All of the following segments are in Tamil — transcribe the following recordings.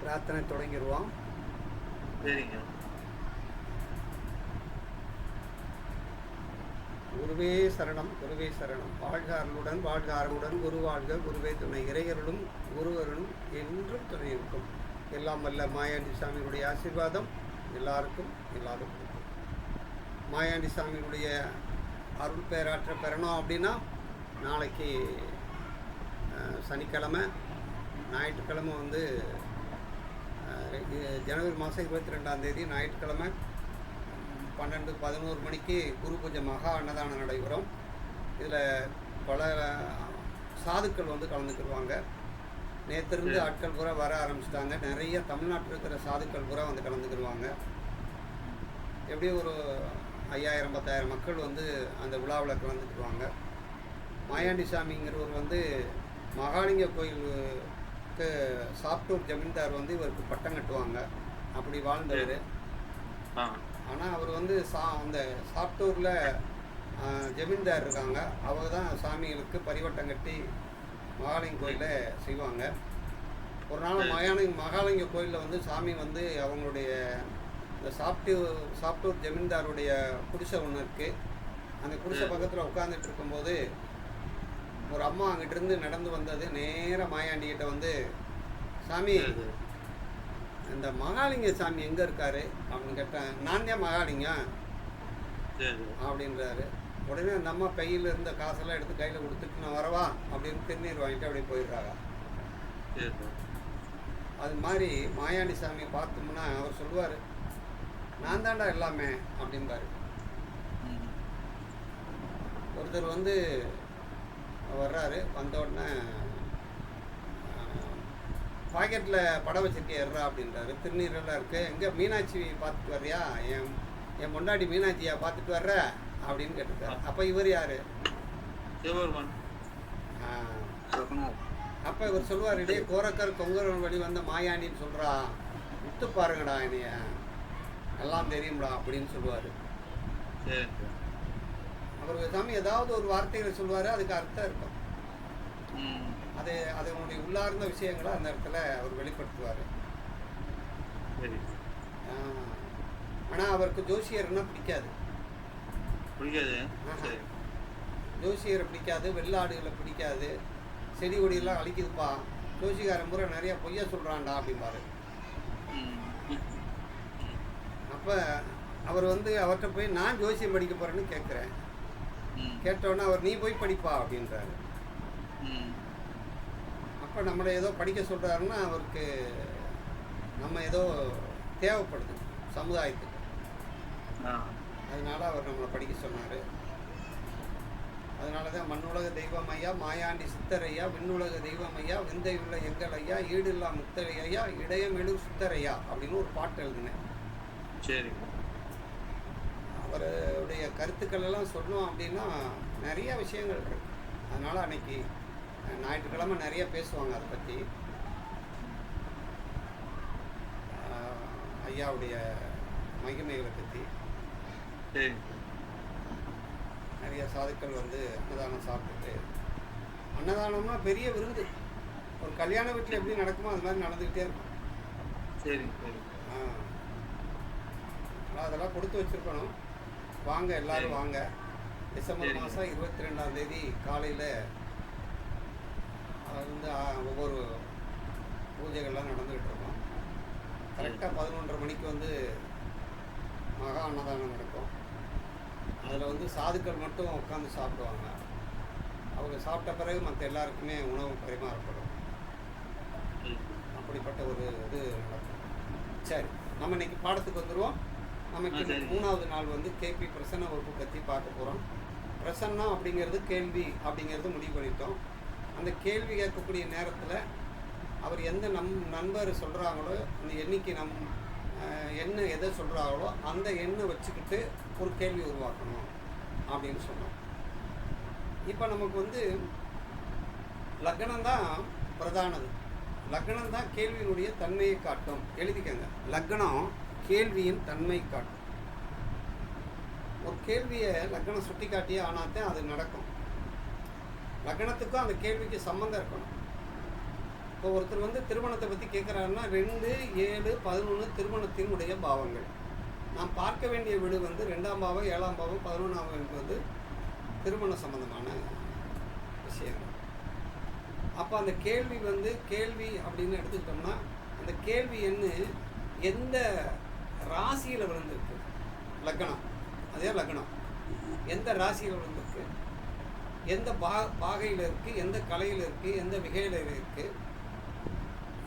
பிரார்த்தனை தொடங்கிடுவோம். சரிங்க. குருவே சரணம், குருவே சரணம். வாழ்க அருளுடன், வாழ்க அருளுடன், குரு வாழ்க, குருவே துணை. இறையருளும் குருவருளும் என்றும் துணை இருக்கும். எல்லாம் வல்ல மாயாண்டி சாமியினுடைய ஆசீர்வாதம் எல்லாருக்கும் எல்லாருக்கும். மாயாண்டி சாமியினுடைய அருள் பேராற்ற பெறணும் அப்படின்னா நாளைக்கு சனிக்கிழமை, ஞாயிற்றுக்கிழமை வந்து ஜனவரி மாதம் 22ஆம் தேதி ஞாயிற்றுக்கிழமை 12-11 மணிக்கு குரு பூஜை மகா அன்னதானம் நடைபெறும். இதில் பல சாதுக்கள் வந்து கலந்துக்கிடுவாங்க. நேற்றிருந்து ஆட்கள் பூரா வர ஆரம்பிச்சிட்டாங்க. நிறைய தமிழ்நாட்டில் இருக்கிற சாதுக்கள் பூரா வந்து கலந்துக்கிடுவாங்க. எப்படியும் ஒரு 5000-10,000 மக்கள் வந்து அந்த விழாவில் கலந்துக்கிடுவாங்க. மாயாண்டி சாமிங்கிறவர் வந்து மகாலிங்க கோயிலுக்கு சாப்டூர் ஜமீன்தார் வந்து இவருக்கு பட்டம் கட்டுவாங்க. அப்படி வாழ்ந்தவர். ஆனால் அவர் வந்து அந்த சாப்டூரில் ஜமீன்தார் இருக்காங்க. அவங்க தான் சாமிகளுக்கு பரிவட்டம் கட்டி மகாலிங்க கோயிலில் செய்வாங்க. ஒரு நாள் மகாலிங்க கோயிலில் வந்து சாமி வந்து அவங்களுடைய இந்த சாப்டூர் ஜமீன்தாருடைய குடிசை ஒன்று இருக்குது. அந்த குடிசை பக்கத்தில் உட்காந்துட்டு இருக்கும்போது ஒரு அம்மா அங்கிட்டிருந்து நடந்து வந்தது நேராக மாயாண்டிகிட்ட வந்து, சாமி இந்த மகாலிங்க சாமி எங்கே இருக்காரு அப்படின்னு கேட்டேன். நான் தான் மகாலிங்கம் அப்படின்றாரு. உடனே அந்த அம்மா கையில் இருந்த காசெல்லாம் எடுத்து கையில் கொடுத்துட்டு நான் வரவா அப்படின்னு திருநீர் வாங்கிட்டு அப்படியே போயிடுறாங்க. அது மாதிரி மாயாண்டி சாமியை பார்த்தோம்னா அவர் சொல்லுவார், நான் தாண்டா எல்லாமே அப்படின்பாரு. ஒருத்தர் வந்து வர்றாரு. வந்த உடனே பாக்கெட்டில் படம் வச்சுருக்கேன் எர்றா அப்படின்றாரு. திருநீரெல்லாம் இருக்குது. எங்கே மீனாட்சி பார்த்துட்டு வர்றியா, என் பொண்டாட்டி மீனாட்சியா பார்த்துட்டு வர்ற அப்படின்னு கேட்டுருக்காரு. அப்போ இவர் யார்? அப்போ இவர் சொல்லுவார், இதே கோரக்கர் கொங்கரன் வழி வந்த மாயாண்டின்னு சொல்கிறா, விட்டு பாருங்கடா என்னைய, எல்லாம் தெரியும்டா அப்படின்னு சொல்லுவார். அவர் சாமி ஏதாவது ஒரு வார்த்தைகளை சொல்லுவார், அதுக்கு அர்த்தம் இருக்கும். அதனுடைய உள்ளார்ந்த விஷயங்களை அந்த இடத்துல அவர் வெளிப்படுத்துவார். ஆனால் அவருக்கு ஜோசியர்னா பிடிக்காது. ஜோசியரை பிடிக்காது, வெள்ளாடுகளை பிடிக்காது. செடி கொடியெல்லாம் அழிக்குதுப்பா, ஜோசிகாரன் முறை நிறைய பொய்யா சொல்கிறான்டா அப்படிம்பாரு. அப்போ அவர் வந்து அவர்கிட்ட போய் நான் ஜோசியம் படிக்க போகிறேன்னு கேட்குறேன். கேட்டோன்னே அவர் நீ போய் படிப்பா அப்படின்றாரு. அப்போ நம்மளை ஏதோ படிக்க சொல்கிறாருன்னா அவருக்கு நம்ம ஏதோ தேவைப்படுது சமுதாயத்துக்கு. அதனால அவர் நம்மளை படிக்க சொன்னார். அதனால தான் மண்ணுலக தெய்வம் ஐயா, மாயாண்டி சித்தரையா, விண்ணுலக தெய்வம் ஐயா, விந்தை உள்ள எங்கள் ஐயா, ஈடில்லா முத்தரையா, இடையம் எழு சித்தரையா அப்படின்னு ஒரு பாட்டு எழுதினேன். சரி. அவருடைய கருத்துக்கள் எல்லாம் சொன்னோம் அப்படின்னா நிறைய விஷயங்கள் இருக்கு. அதனால் அன்னைக்கு ஞாயிற்றுக்கிழமை நிறைய பேசுவாங்க அதை பற்றி. ஐயாவுடைய மகிமைகளை பற்றி நிறைய சாதுக்கள் வந்து அன்னதானம் சாப்பிட்டுட்டு, அன்னதானம்னா பெரிய விருந்து. ஒரு கல்யாண வீட்டில் எப்படி நடக்குமோ அது மாதிரி நடந்துக்கிட்டே இருக்கும். சரி சரி. அதெல்லாம் கொடுத்து வச்சுருக்கணும். வாங்க எல்லோரும் வாங்க. டிசம்பர் மாதம் 22ஆம் தேதி காலையில் வந்து ஒவ்வொரு பூஜைகள்லாம் நடந்துகிட்டு இருக்கோம். கரெக்டாக 11:30 மணிக்கு வந்து மகா அன்னதானம் நடக்கும். அதில் வந்து சாதுக்கள் மட்டும் உட்காந்து சாப்பிடுவாங்க. அவங்க சாப்பிட்ட பிறகு மற்ற எல்லாருக்குமே உணவு பரிமாறப்படும். அப்படிப்பட்ட ஒரு இது நடக்கும். சரி, நம்ம இன்னைக்கு பாடத்துக்கு வந்துடுவோம். நமக்கு 3வது நாள் வந்து கேபி பிரசன்ன வகுப்பு பற்றி பார்க்க போகிறோம். பிரசன்னம் அப்படிங்கிறது கேள்வி அப்படிங்கிறது முடிவு பண்ணிட்டோம். அந்த கேள்வி கேட்கக்கூடிய நேரத்தில் அவர் எந்த நண்பர் சொல்கிறாங்களோ அந்த எண்ணிக்கை எண்ணு எதை சொல்கிறாங்களோ அந்த எண்ணை வச்சுக்கிட்டு ஒரு கேள்வி உருவாக்கணும் அப்படின்னு சொன்னோம். இப்போ நமக்கு வந்து லக்னம் தான் பிரதானது. லக்னம் தான் கேள்வியினுடைய தன்மையை காட்டும். எழுதிக்கங்க, லக்னம் கேள்வியின் தன்மை காட்டும். ஒரு கேள்வியை லக்னம் சுட்டி காட்டியே ஆனாத்தான் அது நடக்கும். லக்னத்துக்கும் அந்த கேள்விக்கு சம்பந்தம் இருக்கணும். இப்போ ஒருத்தர் வந்து திருமணத்தை பற்றி கேட்குறாருன்னா 2, 7, 11 திருமணத்தினுடைய பாவங்கள். நாம் பார்க்க வேண்டிய வீடு வந்து 2ஆம் பாவம், 7ஆம் பாவம், 11ஆம் பாவம் என்பது திருமண சம்பந்தமான விஷயங்கள். அப்போ அந்த கேள்வி வந்து கேள்வி அப்படின்னு எடுத்துக்கிட்டோம்னா அந்த கேள்வி என்ன, எந்த ராசியில் விழுந்திருக்கு, லக்னம், அதே லக்னம் எந்த ராசியில் விழுந்திருக்கு, எந்த பாகையில் இருக்குது, எந்த கலையில் இருக்குது, எந்த விகையில் இருக்குது,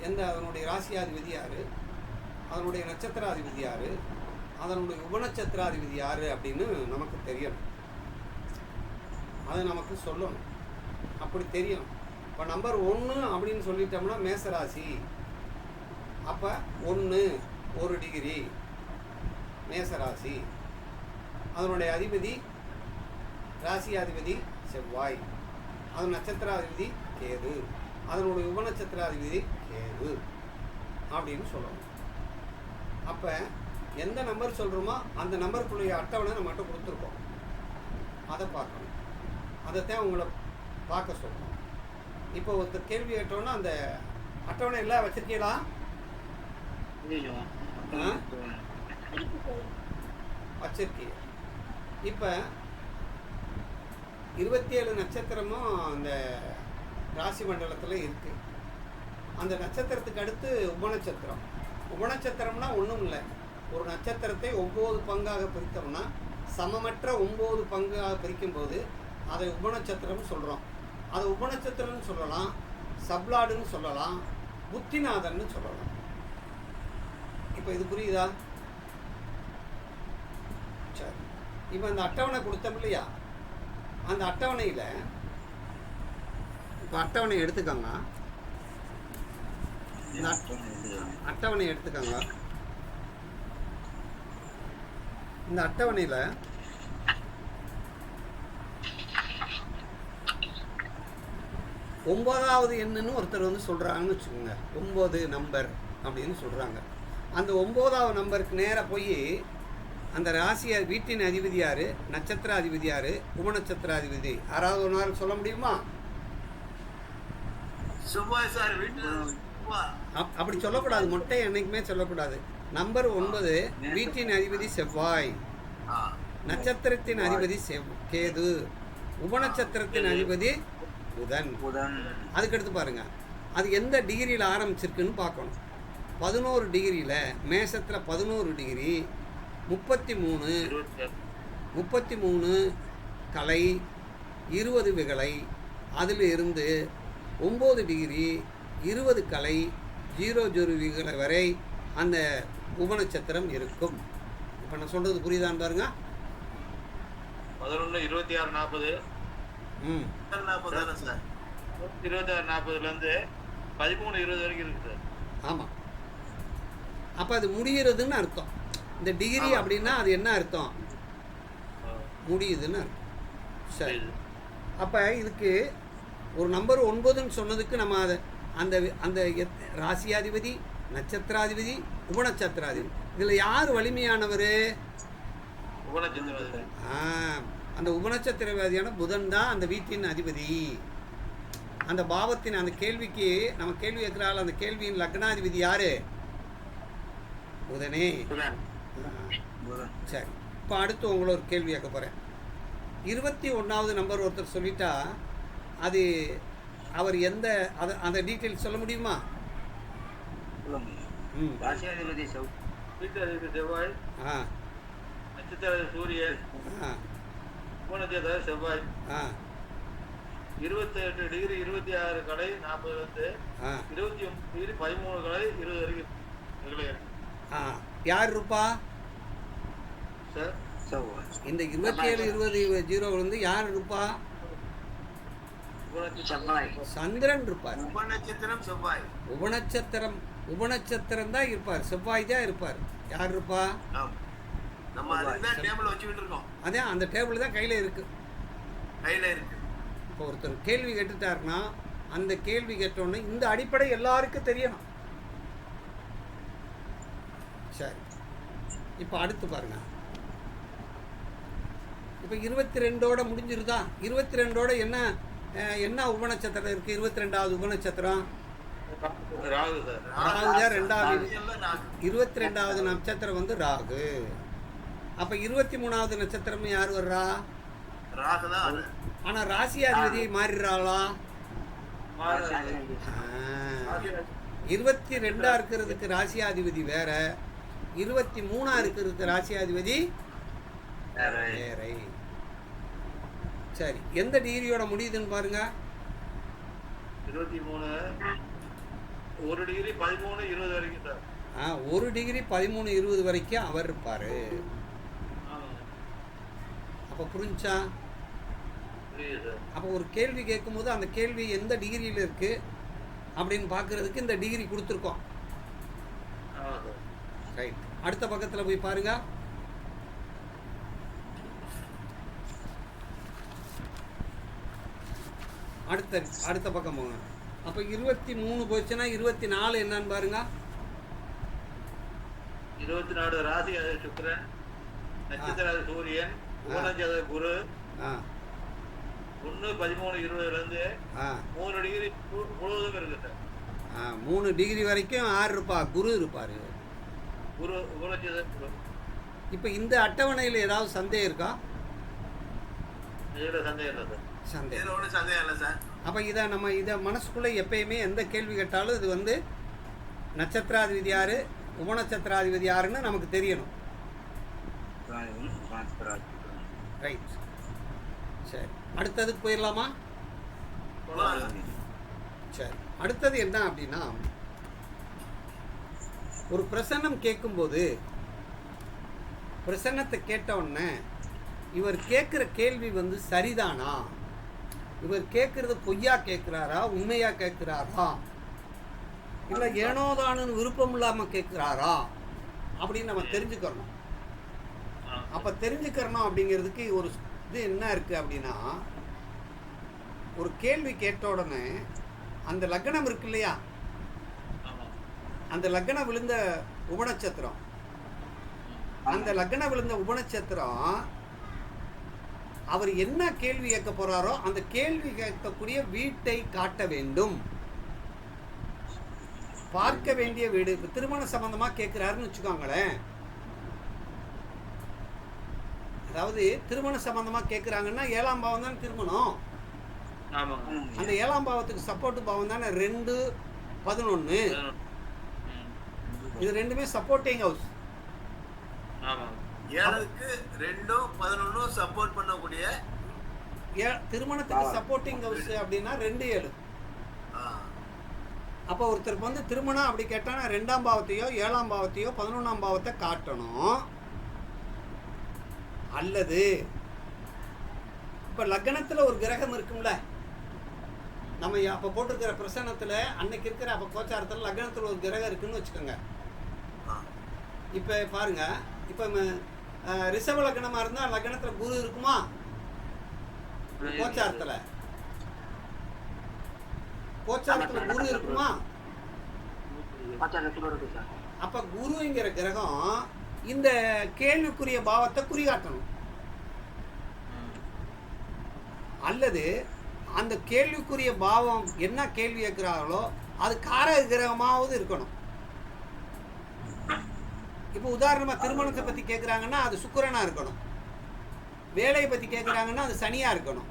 எந்த அதனுடைய ராசியாதிபதி யார், அதனுடைய நட்சத்திராதிபதி யார், அதனுடைய உபநட்சத்திராதிபதி யார் அப்படின்னு நமக்கு தெரியணும். அது நமக்கு சொல்லணும். அப்படி தெரியணும். இப்போ நம்பர் 1 அப்படின்னு சொல்லிட்டோம்னா மேசராசி. அப்போ 1 டிகிரி மேசராசி. அதனுடைய அதிபதி ராசியாதிபதி செவ்வாய், அதன் நட்சத்திராதிபதி கேது, அதனுடைய உபநட்சத்திராதிபதி கேது அப்படின்னு சொல்லணும். அப்போ எந்த நம்பர் சொல்கிறோமோ அந்த நம்பருக்குரிய அட்டவணை நம்மகிட்ட கொடுத்துருக்கோம். அதை பார்க்கணும். அதைத்தான் உங்களை பார்க்க சொல்லணும். இப்போ ஒருத்தர் கேள்வி கேட்டோன்னா அந்த அட்டவணை எல்லாம் வச்சுருக்கீங்களா? வச்சிருக்கீங்க. இப்போ 27 நட்சத்திரமும் அந்த ராசி மண்டலத்தில் இருக்குது. அந்த நட்சத்திரத்துக்கு அடுத்து உபநட்சத்திரம். உபநட்சத்திரம்னா ஒன்றும் இல்லை, ஒரு நட்சத்திரத்தை 9 பங்காக பிரித்தோம்னா சமமற்ற 9 பங்காக பிரிக்கும்போது அதை உபநட்சத்திரம்னு சொல்கிறோம். அதை உபநட்சத்திரம்னு சொல்லலாம், சப்லாடுன்னு சொல்லலாம், புத்திநாதன்னு சொல்லலாம். இப்போ இது புரியுதா? சரி, இப்போ அந்த அட்டவணை கொடுத்தோம் இல்லையா, அந்த அட்டவணையில் இப்போ அட்டவணை எடுத்துக்கோங்க. இந்த அட்டவணை எடுத்துக்கோங்க. இந்த அட்டவணையில் ஒன்பதாவது எண்ணுன்னு ஒருத்தர் வந்து சொல்கிறாங்கன்னு வச்சுக்கோங்க. 9 நம்பர் அப்படின்னு சொல்கிறாங்க. அந்த 9வது நம்பருக்கு நேராக போய் அந்த ராசியை வீட்டின் அதிபதி யார், நட்சத்திர அதிபதி யார், உபநட்சத்திராதிபதி யாராவது ஒரு நாள் சொல்ல முடியுமா? அப்படி சொல்லக்கூடாது. மொட்டை என்னைக்குமே சொல்லக்கூடாது. நம்பர் 9 வீட்டின் அதிபதி செவ்வாய், நட்சத்திரத்தின் அதிபதி கேது, உபநட்சத்திரத்தின் அதிபதி புதன். அதுக்கடுத்து பாருங்க, அது எந்த டிகிரியில் ஆரம்பிச்சிருக்குன்னு பார்க்கணும். 11 டிகிரியில், மேஷத்தில் 11 டிகிரி, 33 கலை, 20 விகலை, அதில் இருந்து 9 டிகிரி 20 கலை 00 விகலை வரை அந்த உபநட்சத்திரம் இருக்கும். இப்போ நான் சொல்கிறது புரியுதான்னு பாருங்க. 11 26 40 26 40லேருந்து 13 20 வரைக்கும் இருக்குது. ஆமாம். அப்போ அது முடிகிறதுன்னு அர்த்தம். இந்த டிகிரி அப்படின்னா அது என்ன அர்த்தம்? முடியுதுன்னு அர்த்தம். சரி, அப்போ இதுக்கு ஒரு நம்பர் 9ன்னு சொன்னதுக்கு நம்ம அதை அந்த அந்த ராசியாதிபதி, நட்சத்திராதிபதி, உபநட்சத்திராதிபதி, இதில் யார் வலிமையானவர்? அந்த உபநட்சத்திரவாதியான புதன் தான் அந்த வீட்டின் அதிபதி. அந்த பாவத்தின் அந்த கேள்விக்கு நம்ம கேள்வி கேட்குறாள். அந்த கேள்வியின் லக்னாதிபதி யாரு? புதனே. சரி, இப்போ அடுத்து உங்களை ஒரு கேள்வி கேட்க போகிறேன். 21வது நம்பர் ஒருத்தர் சொல்லிட்டா அது அவர் எந்த அந்த டீட்டெயில்ஸ் சொல்ல முடியுமா? செவ்வாய், நட்சத்திர சூரியன், செவ்வாய், 28 டிகிரி 26 கலை 40 29 டிகிரி 13 கலை 20 வரைக்கும். யார் இருப்பா இந்த 27 20 0 வந்து யார் இருப்பா? சந்திரன் இருப்பார். உபநட்சத்திரம் தான் இருப்பார், செவ்வாய் தான் இருப்பார். யார் இருப்பா? அதே அந்த டேபிள் தான் கையில் இருக்கு. இப்போ ஒருத்தர் கேள்வி கேட்டுட்டாருன்னா அந்த கேள்வி கேட்டோன்னே இந்த அடிப்படை எல்லாருக்கும் தெரியணும். சரி, இப்போ அடுத்து பாருங்க. இப்போ 22ஓட முடிஞ்சிருதா? 22ஓட என்ன உபநட்சத்திரம் இருக்குது? 22வது உபநட்சத்திரம் ராகு சார். ராகு தான் ரெண்டாவது ராசியல்ல ராகு. 22வது நட்சத்திரம் வந்து ராகு. அப்போ 23வது நட்சத்திரம் யார் வர்றா? ராகு தான் அது. ஆனால் ராசியாதிபதி மாறிடுறாளா? மாறாது. 22 இருக்கிறதுக்கு ராசியாதிபதி வேற, 23 இருக்கிறதுக்கு ராசியாதிபதி வேற. சரி, எந்த டிகிரியோட முடியுதுன்னு பாருங்க. 23 1 டிகிரி 13 20 வரைக்கும் சார். 1 டிகிரி 13 20 வரைக்கும் அவர் இருப்பார். ஆமாங்க. அப்போ புரிஞ்சா? புரியுது சார். அப்போ ஒரு கேள்வி கேட்கும்போது அந்த கேள்வி எந்த டிகிரியில் இருக்குது அப்படின்னு பார்க்குறதுக்கு இந்த டிகிரி கொடுத்துருக்கோம். ஆமாம் சார். ரைட், அடுத்த பக்கத்தில் போய் பாருங்க. அடுத்த பக்கம் போங்க. அப்போ 23 போச்சுன்னா 24 என்னன்னு பாருங்க. 24 ராசி அது சுக்கிரன், நட்சத்திர அது சூரியன், உபநட்சத்திர அது குரு. 1 13 20 3 டிகிரி முழுவதும் இருக்கு சார். 3 டிகிரி வரைக்கும் யார் இருப்பா? குரு இருப்பார். குரு உபநட்சத்திர குரு. இப்போ இந்த அட்டவணையில் ஏதாவது சந்தேகம் இருக்கா? இதில் சந்தேகம் இல்லை சார். சந்தேகம். இதுல ஒன்றும் சந்தேகம் இல்லை சார். அப்போ இதை மனசுக்குள்ளே எப்பயுமே எந்த கேள்வி கேட்டாலும் இது வந்து நட்சத்திராதிபதி யார், உபநட்சத்திராதிபதி யாருன்னு நமக்கு தெரியணும். ரைட், சரி, அடுத்ததுக்கு போயிடலாமா? சரி, அடுத்தது என்ன அப்படின்னா, ஒரு பிரசன்னம் கேட்கும்போது பிரசன்னத்தை கேட்ட உடனே இவர் கேட்குற கேள்வி வந்து சரிதானா, இவர் கேட்குறது பொய்யா கேட்குறாரா, உண்மையா கேட்குறாரா, இல்லை ஏனோதானு விருப்பம் இல்லாமல் கேட்குறாரா அப்படின்னு நம்ம தெரிஞ்சுக்கிறணும். அப்போ தெரிஞ்சுக்கிறணும் அப்படிங்கிறதுக்கு ஒரு இது என்ன இருக்குது அப்படின்னா, ஒரு கேள்வி கேட்ட உடனே அந்த லக்னம் இருக்கு இல்லையா, அந்த லக்னம் விழுந்த உபநட்சத்திரம், அந்த லக்னம் விழுந்த உபநட்சத்திரம் அவர் என்ன கேள்வி கேட்க போறாரோ அந்த கேள்வி கேட்கக்கூடிய வீட்டை காட்ட வேண்டும். பார்க்க வேண்டிய வீடு. இப்போ திருமண சம்பந்தமா கேட்கிறாருன்னு வச்சுக்கோங்களேன். அதாவது திருமண சம்பந்தமா கேட்குறாங்கன்னா 7ஆம் பாவம் தானே திருமணம். அந்த 7ஆம் பாவத்துக்கு சப்போர்ட் பாவம் தானே 2 11. இது ரெண்டுமே சப்போர்ட்டிங் ஹவுஸ். 7க்கு 2 11 சப்போர்ட் பண்ணக்கூடிய திருமணத்துக்கு சப்போர்ட்டிங் ஹவுஸ் அப்படின்னா 2 7. அப்போ ஒருத்தருக்கு வந்து திருமணம் அப்படி கேட்டானா 2ஆம் பாவத்தையோ 7ஆம் பாவத்தையோ 11ஆம் பாவத்தை காட்டணும். அல்லது இப்போ லக்னத்தில் ஒரு கிரகம் இருக்கும்ல, நம்ம அப்போ போட்டிருக்கிற பிரசன்னத்தில் அன்னைக்கு இருக்கிற அப்போ கோச்சாரத்தில் லக்னத்தில் ஒரு கிரகம் இருக்குன்னு வச்சுக்கோங்க. இப்போ பாருங்க, இப்போ ரிஷப லக்னமாக இருந்தால் லக்னத்தில் குரு இருக்குமா? கோச்சாரத்தில் குரு இருக்குமா? அப்ப குருங்கிற கிரகம் இந்த கேள்விக்குரிய பாவத்தை குறிகாட்டணும். அல்லது அந்த கேள்விக்குரிய பாவம் என்ன கேள்வி கேட்கிறார்களோ அது காரக கிரகமாவது இருக்கணும். இப்போ உதாரணமா திருமணத்தை பத்தி கேட்குறாங்கன்னா அது சுக்கிரனா இருக்கணும். வேலையை பத்தி கேட்குறாங்கன்னா அது சனியா இருக்கணும்.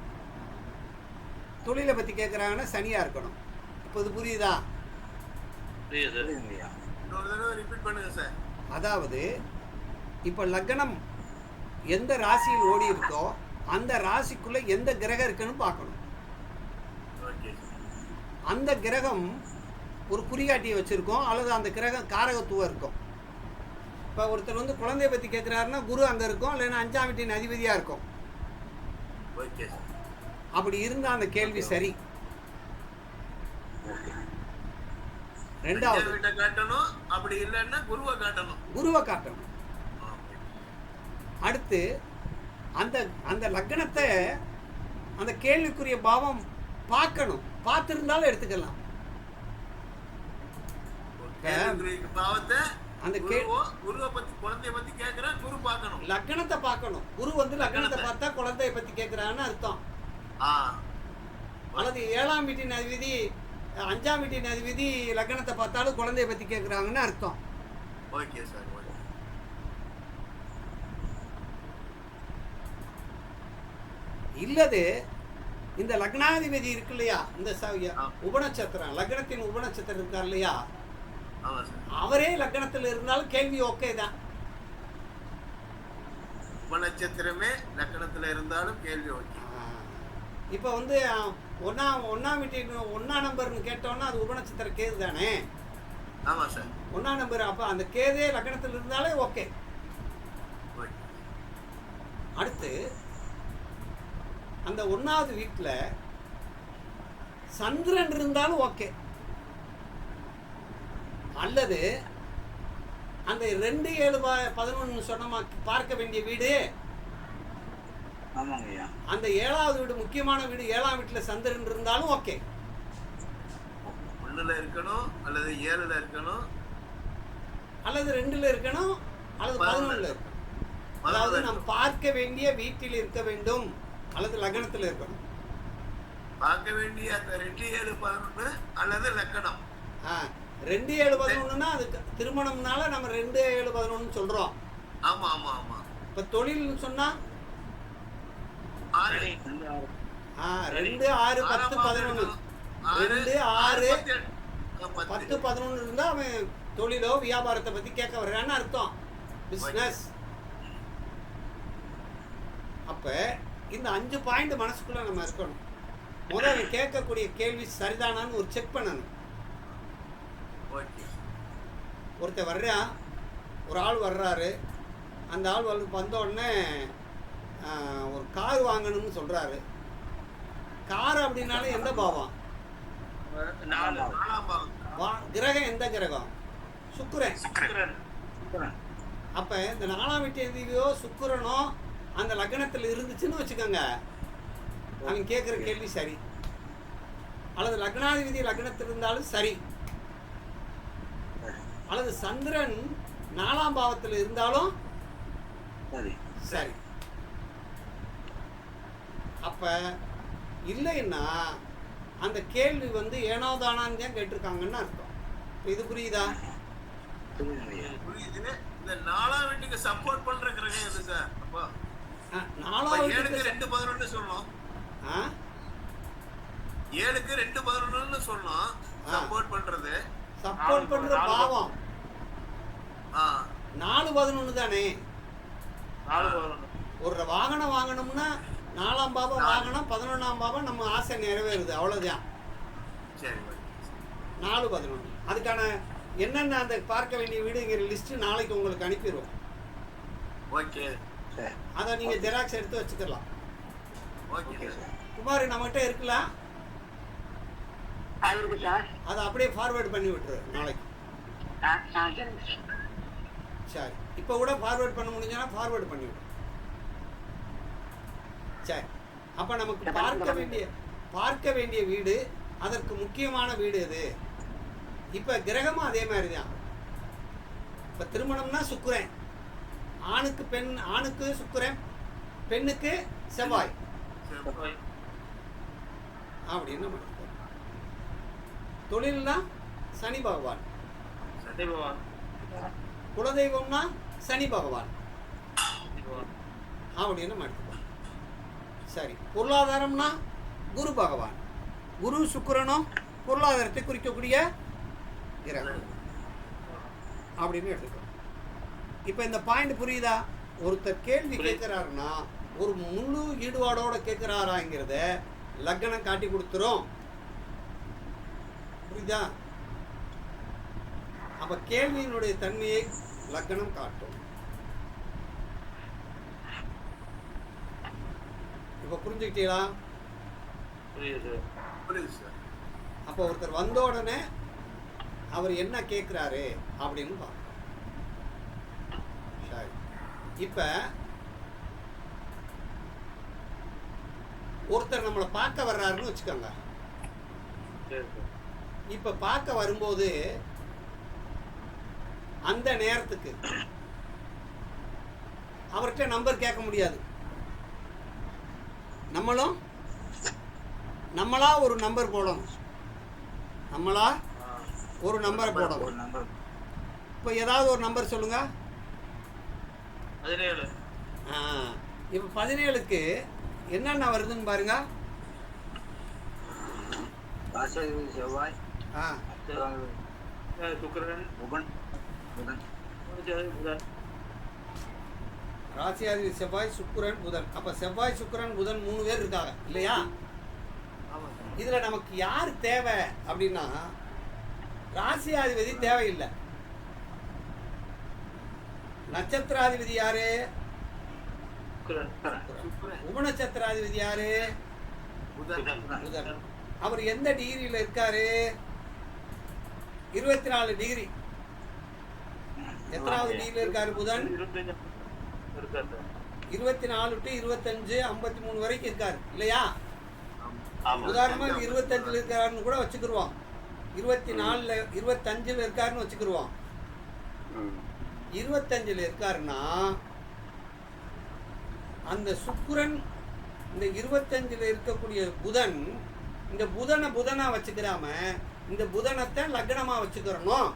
தொழிலை பத்தி கேட்குறாங்கன்னா சனியா இருக்கணும். இப்போ இது புரியுதா? ரிப்பீட் பண்ணுங்க சார். அதாவது இப்போ லக்னம் எந்த ராசியில் ஓடி இருக்கோ அந்த ராசிக்குள்ள எந்த கிரகம் இருக்குன்னு பார்க்கணும். அந்த கிரகம் ஒரு குறிகாட்டியை வச்சிருக்கோம் அல்லது அந்த கிரகம் காரகத்துவம் இருக்கும். இப்போ ஒருத்தர் வந்து குழந்தைய பற்றி கேட்குறாருன்னா குரு அங்கே இருக்கும், இல்லைன்னா 5ஆம் வீட்டின் அதிபதியாக இருக்கும். அப்படி இருந்தால் அந்த கேள்வி சரி. ரெண்டாவது காட்டணும், அப்படி இல்லைன்னா குருவை காட்டணும். அடுத்து அந்த அந்த லக்னத்தை அந்த கேள்விக்குரிய பாவம் பார்க்கணும். பார்த்திருந்தாலும் எடுத்துக்கலாம். பாவத்தை அந்த குருவை பத்தி குழந்தைய பத்தி கேட்கிறா, குரு பார்க்கணும், லக்னத்தை பார்க்கணும். குரு வந்து லக்னத்தை பார்த்தா குழந்தைய பத்தி கேட்கிறான்னு அர்த்தம். அல்லது 7ஆம் வீட்டின் அதிபதி 5ஆம் வீட்டின் அதிபதி லக்னத்தை பார்த்தாலும் குழந்தைய பற்றி கேட்குறாங்கன்னு அர்த்தம். Okay sir. ஓகே. இல்லது இந்த லக்னாதிபதி இருக்கு இல்லையா, இந்த உபநட்சத்திரம், லக்னத்தின் உபநட்சத்திரம் இருக்கார் இல்லையா, அவரே லக்னத்தில் இருந்தாலும் கேள்வி ஓகே தான். உபநட்சத்திரமே லக்னத்தில் இருந்தாலும் கேள்வி ஓகே. இப்போ வந்து ஒன்றாம் வீட்டின் 1ஆம் நம்பர்னு கேட்டோன்னா அது உபநட்சத்திர கேது தானே. ஆமாம் சார். 1ஆம் நம்பர், அப்போ அந்த கேதே லக்னத்தில் இருந்தாலே ஓகே. அடுத்து அந்த 1ஆவது வீட்டில் சந்திரன் இருந்தாலும் ஓகே. அல்லது அந்த 2, 7, 11 சொன்னமா பார்க்க வேண்டிய வீடு, அந்த 7ஆவது வீடு முக்கியமான வீடு, 7ஆம் வீட்டில் சந்திரன் இருந்தாலும் ஓகே. 1ல இருக்கணும் அல்லது 7ல இருக்கணும் அல்லது 2ல இருக்கணும் அல்லது 11ல இருக்கணும். அதாவது நாம் பார்க்க வேண்டிய வீட்டில் இருக்க வேண்டும் அல்லது லக்னத்தில் இருக்கணும். பார்க்க வேண்டிய அந்த 2, 7, 11 அல்லது லக்னம். 2, 7, 11ன்னா அது திருமணம்னால நம்ம 2, 7, 11 சொல்றோம். ஆமா ஆமா ஆமா. இப்ப தொழில்னு சொன்னா 6 2, 6, 10, 11 2, 6, 10, 11 இருந்தா அவன் தொழிலோ வியாபாரத்தை பத்தி கேட்க வர்றான்னு அர்த்தம், பிசினஸ். அப்ப இந்த 5 பாயிண்ட் மனசுக்குள்ள நம்ம இருக்கணும். முதல்ல கேட்கக்கூடிய கேள்வி சரிதானான்னு ஒரு செக் பண்ணணும். ஒருத்தர் வர்றான், ஒரு ஆள் வர்றாரு, அந்த ஆள் வந்த உடனே ஒரு கார் வாங்கணும்னு சொல்றாரு. கார் அப்படின்னாலும் எந்த பாவம்? கிரகம் எந்த கிரகம்? சுக்கிரன். அப்ப இந்த 4ஆம் வீட்டு எதிரியோ சுக்கிரனோ அந்த லக்னத்தில் இருந்துச்சுன்னு வச்சுக்கோங்க, அவன் கேட்குற கேள்வி சரி. அல்லது லக்னாதிபதி லக்னத்தில் இருந்தாலும் சரி, அல்லது சந்திரன் 4ஆம் பாவத்தில் இருந்தாலும் சரி. அப்ப இல்லைன்னா அந்த கேள்வி வந்து ஏனோ தானான்னு தான் கேட்டிருக்காங்கன்னு அர்த்தம். இது புரியுதா? புரியுது. இந்த 4ஆம் வீட்டுக்கு சப்போர்ட் பண்ற கிரகம் எது சார்? அப்போ 4ஆம் வீட்டுக்கு 2, 11 சொல்லணும். 7க்கு 2, 11 சொல்லணும். சப்போர்ட் பண்றது பாவம் 4, 11 தானே. ஒரு வாகனம் வாங்கணும்னா 4ஆம் பாவம் வாகனம், 11ஆம் பாவம் நம்ம ஆசை நிறைவேறுது, அவ்வளவுதான். 4, 11 அதுக்கான என்னென்ன அந்த பார்க்க வேண்டிய வீடுங்கிற லிஸ்ட் நாளைக்கு உங்களுக்கு அனுப்பிடுவோம். ஓகே. அதை நீங்க ஜெராக்ஸ் எடுத்து வச்சுக்கலாம். குமார் நம்மகிட்ட இருக்கலாம், அதை அப்படியே ஃபார்வேர்டு பண்ணி விட்டுரு நாளைக்கு. சரி, இப்போ கூட ஃபார்வேர்ட் பண்ண முடிஞ்சனா ஃபார்வேர்டு பண்ணி விடு. சரி, அப்போ நமக்கு பார்க்க வேண்டிய வீடு, அதற்கு முக்கியமான வீடு எது? இப்போ கிரகமும் அதே மாதிரி தான். இப்போ திருமணம்னா சுக்கிரன், ஆணுக்கு சுக்கிரன், பெண்ணுக்கு செவ்வாய் அப்படின்னு. தொழில்னா சனி பகவான், குலதெய்வம்னா சனி பகவான் அப்படின்னு எடுத்துக்கோ. சரி, பொருளாதாரம்னா குரு பகவான், குரு சுக்கிரனும் பொருளாதாரத்தை குறிக்கக்கூடிய கிரகம் அப்படின்னு எடுத்துக்கோ. இப்போ இந்த பாயிண்ட் புரியுதா? ஒருத்தர் கேள்வி கேட்குறாருன்னா ஒரு முழு ஈடுபாடோட கேட்குறாராங்கிறத லக்னம் காட்டி கொடுத்துரும். புரியுதா? அப்ப கேள்வியினுடைய தன்மையை லக்னம் காட்டும். இப்ப புரிஞ்சுக்கிட்டீங்களா? அப்ப ஒருத்தர் வந்த உடனே அவர் என்ன கேட்கிறாரு அப்படின்னு பார்க்கணும். சரி, இப்ப ஒருத்தர் நம்மளை பார்க்க வர்றாருன்னு வச்சுக்கோங்க. இப்ப பார்க்க வரும்போது அந்த நேரத்துக்கு அவர்கிட்ட நம்பர் கேட்க முடியாது. நம்மளா ஒரு நம்பர் போடணும். நம்மளா ஒரு நம்பரை போடணும். இப்போ ஏதாவது ஒரு நம்பர் சொல்லுங்க. 17. இப்போ 17க்கு என்னென்ன வருதுன்னு பாருங்க. செவ்வாய், சுக்கிரன், புதன். ராசியாதிபதி செவ்வாய், சுக்கிரன், புதன். அப்போ செவ்வாய், சுக்கிரன், புதன் 3 பேர் இருக்காங்க இல்லையா? இதில் நமக்கு யார் தேவை அப்படின்னா ராசியாதிபதி தேவையில்லை. நட்சத்திராதிபதி யாரு? உபநட்சத்திராதிபதி யாரு? புதன். அவர் எந்த டிகிரியில் இருக்காரு? 24 டிகிரி. எத்தனாவது டிகிரியில் இருக்காரு புதன்? 24 to 25, 53 வரைக்கும் இருக்காரு இல்லையா? உதாரணமா 25ல் இருக்காருன்னு கூட வச்சுக்கிருவோம். 24ல் 25ல் இருக்காருன்னு வச்சுக்கிருவோம். 25ல் இருக்காருன்னா அந்த சுக்கிரன் இந்த 25ல் இருக்கக்கூடிய புதன், இந்த புதனா வச்சுக்கிறாம இந்த புதனத்தை லக்னமா வச்சுக்கிறணும்.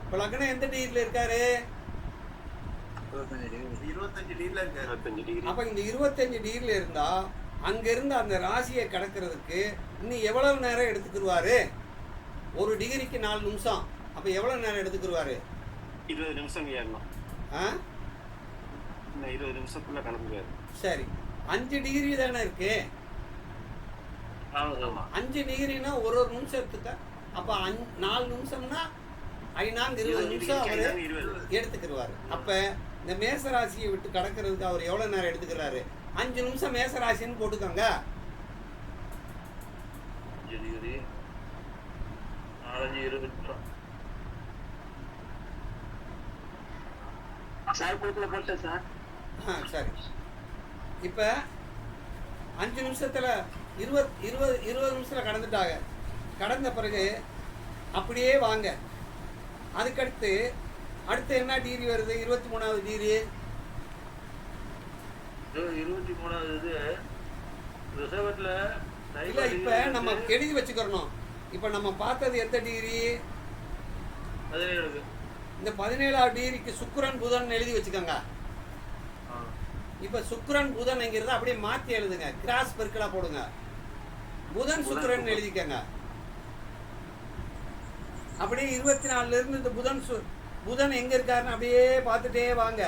இப்ப லக்னம் எந்த டிகிரியில் இருக்காரு? 25 டிகிரில இருக்காரு. அப்ப இந்த 25 டிகிரியில் இருந்தா அங்க இருந்து அந்த ராசியை கடக்கிறதுக்கு இன்னும் எவ்வளவு நேரம் எடுத்துக்கிடுவாரு? 1 டிகிரிக்கு 4 நிமிஷம். அப்ப எவ்வளவு நேரம் எடுத்துக்கிடுவாரு? 20 நிமிஷம் ஏறணும். 20 நிமிஷத்துக்குள்ள கிளம்புவாரு. சரி, 5 டிகிரி தானே இருக்கு. 5 டிகிரினா ஒரு நிமிஷத்துக்கு. அப்ப 4 நிமிஷம்னா 20 நிமிஷம் அவரு எடுத்துக்கிடுவாரு. அப்ப இந்த மேசராசியை விட்டு கடக்கிறதுக்கு அவர் எவ்வளவு நேரம் எடுத்துக்கிறாரு? 5 நிமிஷம் மேசராசின்னு போட்டுக்கோங்க. 20 நிமிஷம். சரி, இப்ப 5 நிமிஷத்துல 20 நிமிஷத்துல கடந்துட்டாங்க. கடந்த பிறகு அப்படியே வாங்க. அதுக்கடுத்து அடுத்து என்ன டிகிரி வருது? 23வது டிகிரி. 23வது ரிசர்வட்ல இல்ல, இப்ப நம்ம எழுதி வச்சுக்கிறோம். இப்ப நம்ம பார்த்தது எந்த டிகிரி? 17. இந்த 17வது டிகிரிக்கு சுக்கிரன் புதன் எழுதி வச்சுக்கோங்க. இப்ப சுக்கிரன் புதன் என்கிறத அப்படியே மாத்தி எழுதுங்க. கிராஸ் பெருக்கலா போடுங்க. புதன் சுக்கிரன் எழுதிக்கங்க. அப்படியே 24ல இருந்து இந்த புதன் எங்க இருக்காருன்னு அப்படியே பார்த்துட்டே வாங்க.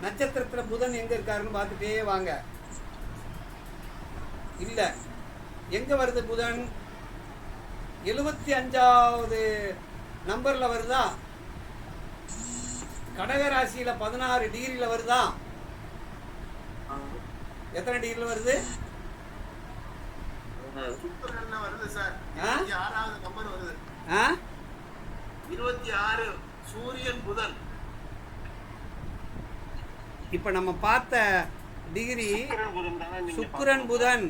நட்சத்திரத்துல புதன் எங்க இருக்காருன்னு பார்த்துட்டே வாங்க. இல்ல, எங்க வருது புதன்? 75வது நம்பர்ல வருதா? கடகராசியில 16 டிகிரியில வருதா? எத்தனை டிகிரில வருது? சுக்கிரன்ல வருது சார். 26வது நம்பர் வருது. 26 சூரியன் புதன். இப்ப நம்ம பார்த்த டிகிரி சுக்கிரன் புதன்.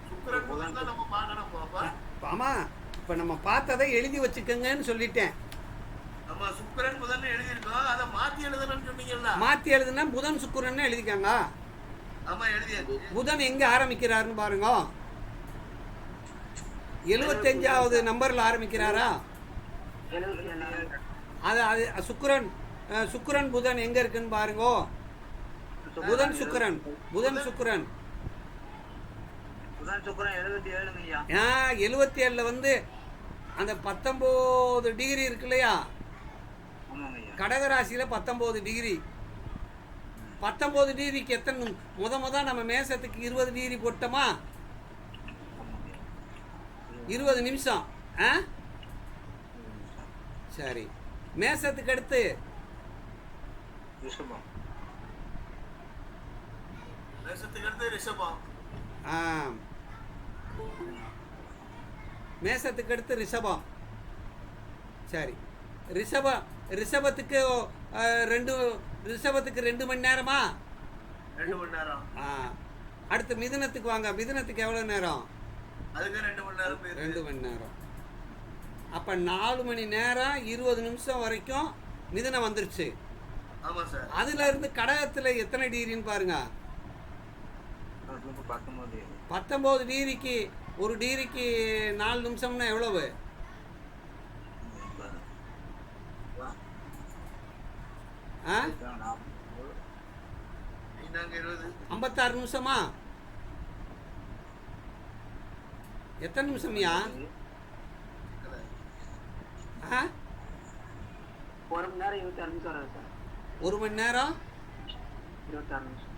சுக்கிரன் புதன் தான் நம்ம பார்க்கணும் பாப்பா. ஆமா, இப்ப நம்ம பார்த்ததை எழுதி வச்சுக்கோங்கன்னு சொல்லிட்டேன். நம்ம சுக்கிரன் புதன் எழுதிருக்கோம். அதை மாத்தி எழுதணும்னு சொன்னீங்கல்ல. மாத்தி எழுதுனா புதன் சுக்கிரன் எழுதிக்கங்க. ஆமா, எழுதியாச்சு. புதன் எங்க ஆரம்பிக்கிறாருன்னு பாருங்க. 75வது நம்பர்ல ஆரம்பிக்கிறாரா? அது சுக்கிரன் புதன் எங்க இருக்குன்னு பாருங்க. புதன் சுக்கிரன் 77ல வந்து அந்த 19 டிகிரி இருக்கு இல்லையா? கடகராசியில 19 டிகிரி. 19 டிகிரிக்கு எத்தனை முத நம்ம மேசத்துக்கு 20 டிகிரி போட்டோமா? 20 நிமிஷம். சரி, மேசத்துக்கு அடுத்து ரிஷபம். மேசத்துக்கு அடுத்து ரிஷபம். சரி, ரிஷபத்துக்கு 2 மணி நேரமா? 2 மணி நேரம். அடுத்து மிதுனத்துக்கு வாங்க. மிதுனத்துக்கு எவ்வளவு நேரம்? அதுக்கு 2 மணி நேரம். 2 மணி நேரம். அப்ப 4 மணி நேரம் 20 நிமிஷம் வரைக்கும் மிதுனம் வந்துருச்சு. ஆமா சார். அதுல இருந்து கடகத்துல எத்தனை டிகிரின்னு பாருங்க. 19 டிகிரிக்கு ஒரு டிகிரிக்கு 4 நிமிஷம்னா எவ்வளவு? ஆ 56 நிமிஷமா? எத்தனை நிமிஷம்யா? ஆ 1 மணி நேரம் 26 நிமிஷம் வரும் சார். 1 மணி நேரம் 26 நிமிஷம்.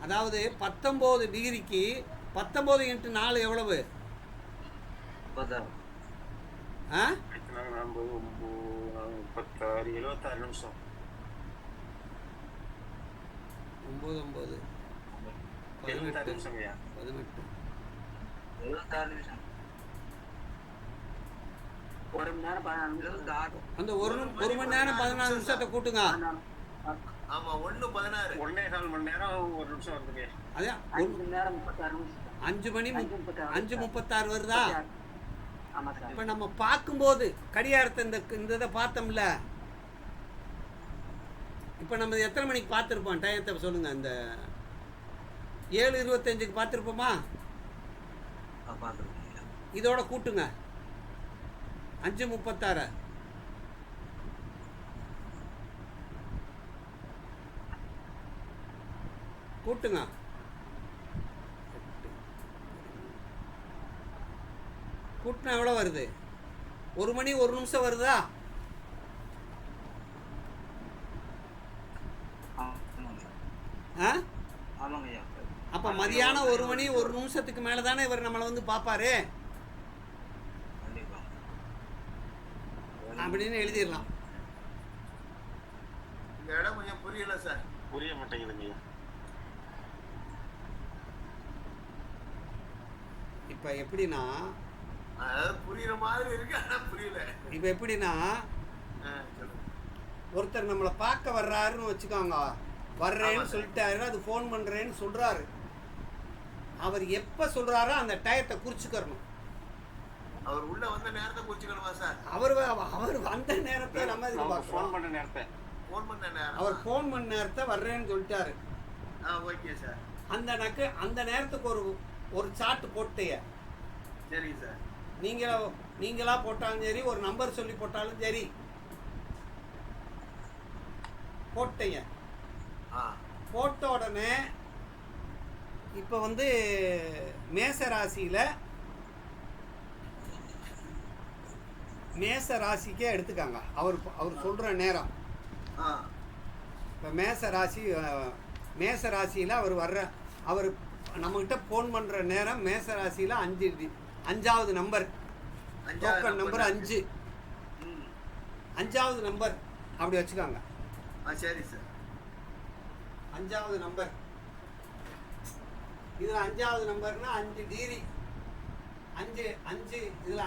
அதாவது 19 டிகிரிக்கு 19 × 4 எவ்வளவு? 36. ஆ 36 76 நிமிஷம். 9 9 76 18 நிமிஷம் ஐயா. 18 76 நிமிஷம். 1 மணி நேரம் 14 நிமிஷம். அந்த ஒரு மணி நேரம் 14 நிமிஷத்தை கூட்டுங்க. ஆமா 1:16. 1.25 மணி நேரம் 1 நிமிஷம் வருதுங்க. அதான் 5 மணி நேரம் 36 நிமிஷம். 5:36 வருதா? ஆமா சார். இப்போ நம்ம பார்க்கும்போது கடிகாரத்தை இந்த இதை பார்த்தோம்ல, இப்போ நம்ம எத்தனை மணிக்கு பார்த்துருப்போம் டயத்தை சொல்லுங்கள். இந்த 7:25க்கு பார்த்துருப்போமா? இதோட கூட்டுங்க 5:36. கூட்டுங்க. கூட்டினா எவ்வளோ வருது? 1 மணி 1 நிமிஷம் வருதா? ஆ ஆமாங்க ஐயா. அப்போ மதியானம் 1 மணி 1 நிமிஷத்துக்கு மேலே தானே இவர் நம்மளை வந்து பார்ப்பாரு அப்படின்னு எழுதிடலாம். இந்த இடம் கொஞ்சம் புரியல சார். புரிய மாட்டேங்குதுங்க ஐயா. இப்போ எப்படின்னா, அதாவது புரியுற மாதிரி இருக்கு, ஆனா புரியல. இப்போ எப்படின்னா, ஒருத்தர் நம்மளை பார்க்க வர்றாருன்னு வச்சுக்கோங்க. வர்றேன்னு சொல்லிட்டாரு, அது ஃபோன் பண்ணுறேன்னு சொல்கிறாரு. அவர் எப்போ சொல்கிறாரோ அந்த டயத்தை குறிச்சுக்கறணும். அவர் உள்ள வந்த நேரத்தை குறிச்சுக்கணுமா சார்? அவர் வந்த நேரத்தை நம்ம ஃபோன் பண்ண நேரத்தை ஃபோன் பண்ண நேரம். அவர் ஃபோன் பண்ண நேரத்தை வர்றேன்னு சொல்லிட்டாரு. Okay sir. அந்த நேரத்துக்கு ஒரு சார்ட் போட்டீங்க. சரிங்க சார். நீங்களா போட்டாலும் சரி, ஒரு நம்பர் சொல்லி போட்டாலும் சரி, போட்டீங்க. போட்ட உடனே இப்போ வந்து மேச ராசிக்கே எடுத்துக்காங்க. அவர் சொல்கிற நேரம். இப்போ மேச ராசியில் அவர் நம்மகிட்ட ஃபோன் பண்ணுற நேரம் மேச ராசியில் 5வது நம்பர், டோக்கன் நம்பர் 5, 5வது நம்பர் அப்படி வச்சுக்காங்க. சரி சார். 5வது நம்பர். இதில் 5வது நம்பர்னா 5 டிகிரி. 5 இதில்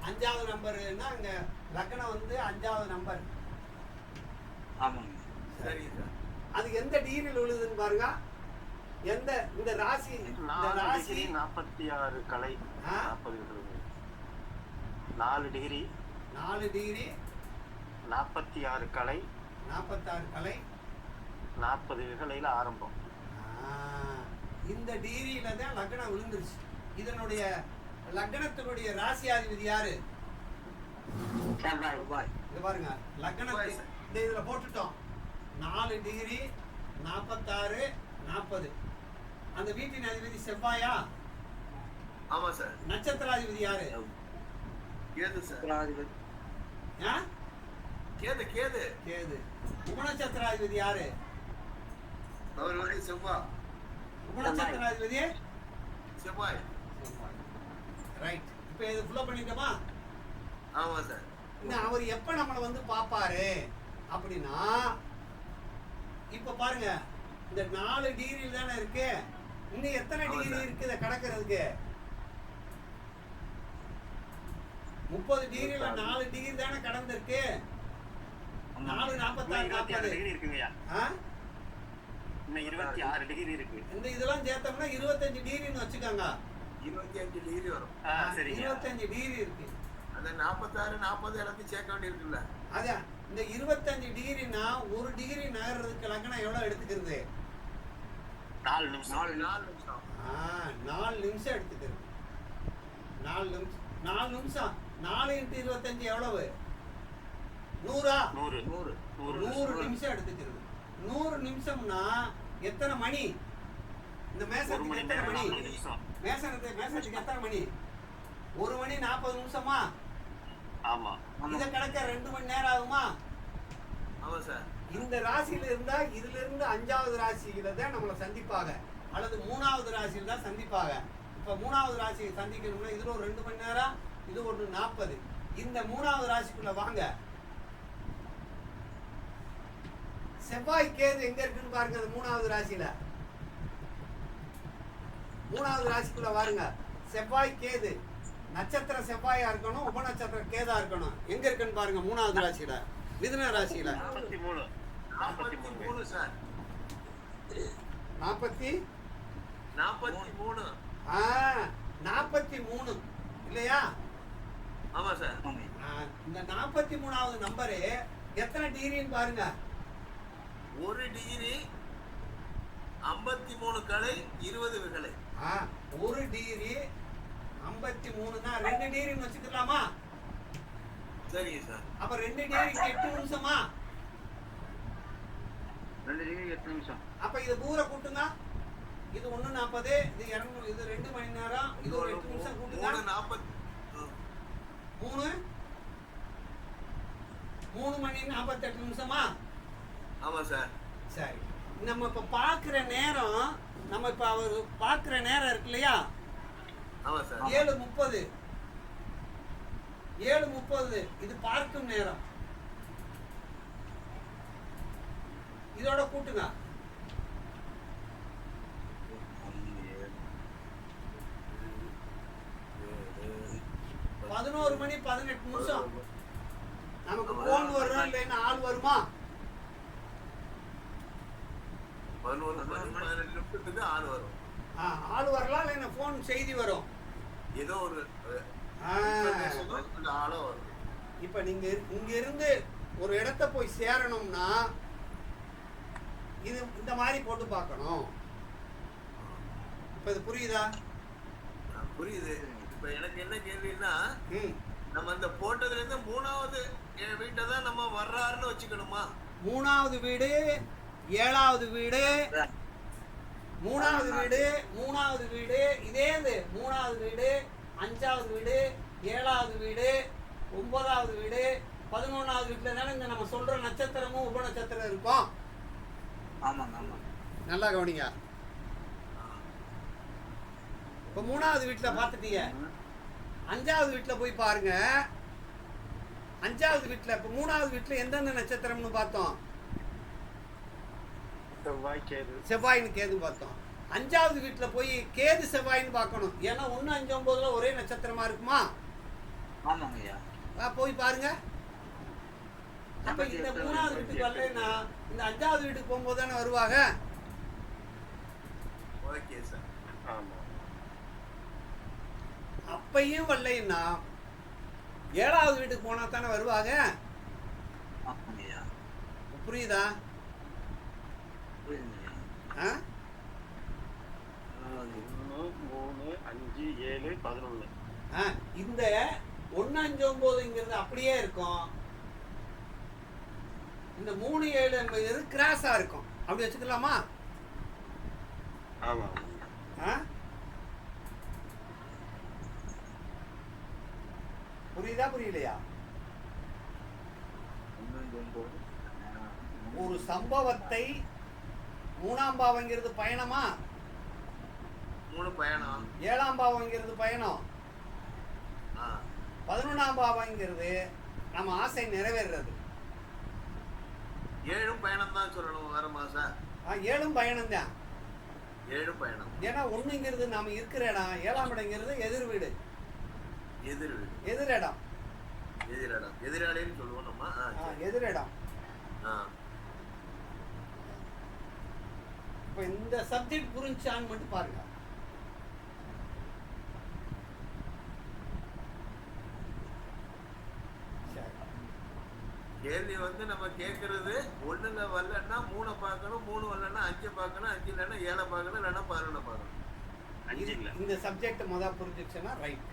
5வது நம்பர்னா அங்கே லக்னம் வந்து 5வது நம்பர். ஆமாங்க. சரி சார். அது எந்த டிகிரியில் விழுதுன்னு பாருங்க. இந்த ராசி 46 கலை 40 4 டிகிரி 46 கலை 40 விகலையில் ஆரம்பம். இந்த டிகிரியில தான் லக்னம் விழுந்துருச்சு. இதனுடைய லக்னத்தினுடைய ராசியாதிபதி யாரு? இது பாருங்க, லக்னத்தை இந்த இதுல போட்டுட்டோம். 4 டிகிரி 46 40. அந்த வீட்டின் அதிபதி செவ்வாயா? ஆமா சார். நட்சத்திராதிபதி யாரு? கேது சார். கேது. உபநட்சத்திராதிபதி யாரு? அவர் வந்து செவ்வாய். உபநட்சத்திராதிபதி செவ்வாய். ரைட். இப்போ இது ஃபுல்லா பண்ணிட்டோமா? ஆமா சார். இன்னும் அவர் எப்ப நம்மளை வந்து பார்ப்பாரு அப்படின்னா, இப்ப பாருங்க, இந்த 4 டிகிரியில் தானே இருக்கு. இன்னும் எத்தனை டிகிரி இருக்கு இதை கடக்கிறதுக்கு? 30 டிகிரியில 4 டிகிரி தானே கடந்திருக்கு. 4 46 40 டிகிரி இருக்குங்கய்யா. இன்னும் 26 டிகிரி இருக்கு. இந்த இதெல்லாம் சேர்த்தோம்னா 25 டிகிரின்னு வச்சுக்கோங்க. 25 டிகிரி வரும். சரி, 25 டிகிரி இருக்கு. அந்த 46 40 எல்லாத்தையும் சேர்க்க வேண்டியிருக்குல்ல. அதான் இந்த 25 டிகிரினா 1 டிகிரி நகர்றதுக்கு லக்னம் எவ்வளவு எடுத்துக்கிறது? 4 நிமிஷம். 4 நிமிஷம். 4 நிமிஷம் எடுத்துக்கிறது. 4 நிமிஷம் 4 × 25 எவ்வளவு? 100 100 நிமிஷம் எடுத்துக்கிறது. 100 நிமிஷம்னா எத்தனை மணி? இந்த மேசத்துக்கு எத்தனை மணி? மேசத்துக்கு எத்தனை மணி? 1 மணி 40 நிமிஷமா? ஆமா. இதை கிடக்க 2 மணி நேரம் ஆகுமா? ஆமா சார். இந்த ராசியில இருந்தா இதுல இருந்து 5வது ராசியில தான் நம்மளை சந்திப்பாங்க, அல்லது 3வது ராசியில தான் சந்திப்பாங்க. இப்ப 3வது ராசியை சந்திக்கணும்னா இதுல ஒரு 2 மணி நேரம், இது ஒரு 40. இந்த 3வது ராசிக்குள்ள வாங்க. செவ்வாய் கேது எங்க இருக்குன்னு பாருங்க. அந்த 3வது ராசியில 3வது ராசிக்குள்ள பாருங்க. செவ்வாய் கேது நட்சத்திரம் செவ்வாயா இருக்கணும், உப நட்சத்திரம் கேதா இருக்கணும். எங்க இருக்குன்னு பாருங்க. 3வது ராசியில மிதுன ராசியில 43 சார். 43 இல்லையா? ஆமா சார். இந்த 43வது நம்பரு எத்தனை டிகிரின்னு பாருங்க. 1 டிகிரி 53 கலை 20 விகலை. 1 டிகிரி 53னா 2 டிகிரின்னு வச்சுக்கலாமா? சரிங்க சார். அப்ப 2 டிகிரிக்கு 8 நிமிஷமா? 2 டிகிரி 8 நிமிஷம். அப்ப இது தூர கூட்டுங்க. இது 1:40, இது 200, இது 2 மணி நேரம், இது ஒரு 8 நிமிஷம் கூட்டுங்க. 3 மணி 48 நிமிஷமா? ஆமா சார். சரி, நம்ம இப்ப பாக்குற நேரம், நம்ம இப்ப அவர் பாக்குற நேரம் இருக்கு இல்லையா? ஆமா சார். 7:30 இது பார்க்கும் நேரம். இதோட கூட்டுங்க. 11 மணி 18 நிமிஷம். நமக்கு போன் வரும் இல்லைன்னா ஆள் வருமா? 11 மணி 18 நிமிஷத்துக்கு ஆள் வரும். ஆள் வரலாம், இல்லைன்னா போன் செய்தி வரும். ஏதோ ஒரு ஆளோ வரும். இப்ப நீங்க இங்க இருந்து ஒரு இடத்த போய் சேரணும்னா இது இந்த மாதிரி போட்டு பார்க்கணும். இப்ப இது புரியுதா? புரியுது. இப்ப எனக்கு என்ன கேள்வின்னா, நம்ம அந்த போட்டதுல இருந்து 3வது வீட்டை தான் நம்ம வர்றாருன்னு வச்சுக்கணுமா? 3வது வீடு, 7வது வீடு, 3வது வீடு, 3வது வீடு, இதே இது 3வது வீடு, 5வது வீடு, 7வது வீடு, 9வது வீடு, 11வது வீட்டுல தானே இந்த நம்ம சொல்ற நட்சத்திரமும் உப நட்சத்திரம் இருக்கும். ஆமாங்க ஆமா. நல்லா கவனிங்க. இப்ப 3வது வீட்டுல பாத்துட்டீங்க, 5வது வீட்டுல போய் பாருங்க. 5வது வீட்டுல இப்ப 3வது வீட்டுல எந்தெந்த நட்சத்திரம்னு பார்த்தோம்? செவ்வாயின்னு கேது பார்த்தோம். 5வது வீட்டுல போய் கேது செவ்வாயின்னு பார்க்கணும். ஏன்னா 1, 5, 9ல ஒரே நட்சத்திரமா இருக்குமா? ஆமாங்கய்யா. போய் பாருங்க. அப்ப இந்த 3வது வீட்டுக்கு வரலன்னா இந்த 5வது வீட்டுக்கு போகும்போது தானே வருவாங்க. Okay sir. ஆமா. அப்பையும் வரலைன்னா 7வது வீட்டுக்கு போனா தானே வருவாங்க. ஆமாங்கய்யா. புரியுதா? புரியுதுங்கய்யா. 1, 3, 5, 7, 11. இந்த 1, 5, 9ங்கிறது அப்படியே இருக்கும். இந்த 3, 7 கிராஸா இருக்கும். அப்படி வச்சுக்கலாமா? ஆமா. புரியுதா புரியலையா? ஒரு சம்பவத்தை 3ஆம் பாவங்கிறது பயணமா? 3 பயணம். 7ஆம் பாவங்கிறது பயணம். 11ஆம் பாவங்கிறது நம்ம ஆசை நிறைவேறது. 7 பயணம் தான் சொல்லணும். வர மாசம் 7 பயணம் தான். 7 பயணம். ஏன்னா 1ங்கிறது நாம இருக்கிற இடம், 7ஆம் இடங்கிறது எதிர் வீடு, எதிர் வீடு, எதிரிடம், எதிரிடம், எதிராளின்னு சொல்லுவோம் நம்ம. எதிரிடம். இப்ப இந்த சப்ஜெக்ட் புரிஞ்சான்னு மட்டும் பாருங்க. கேள்வி வந்து நம்ம கேட்கறது 1ல வரலன்னா 3 பார்க்கணும், 3 வரலன்னா 5 பார்க்கணும், 5 இல்லைன்னா 7 பார்க்கணும், இல்லைன்னா 11 பார்க்கணும். இந்த சப்ஜெக்ட் முதல் புரிஞ்சிச்சுன்னா ரைட்.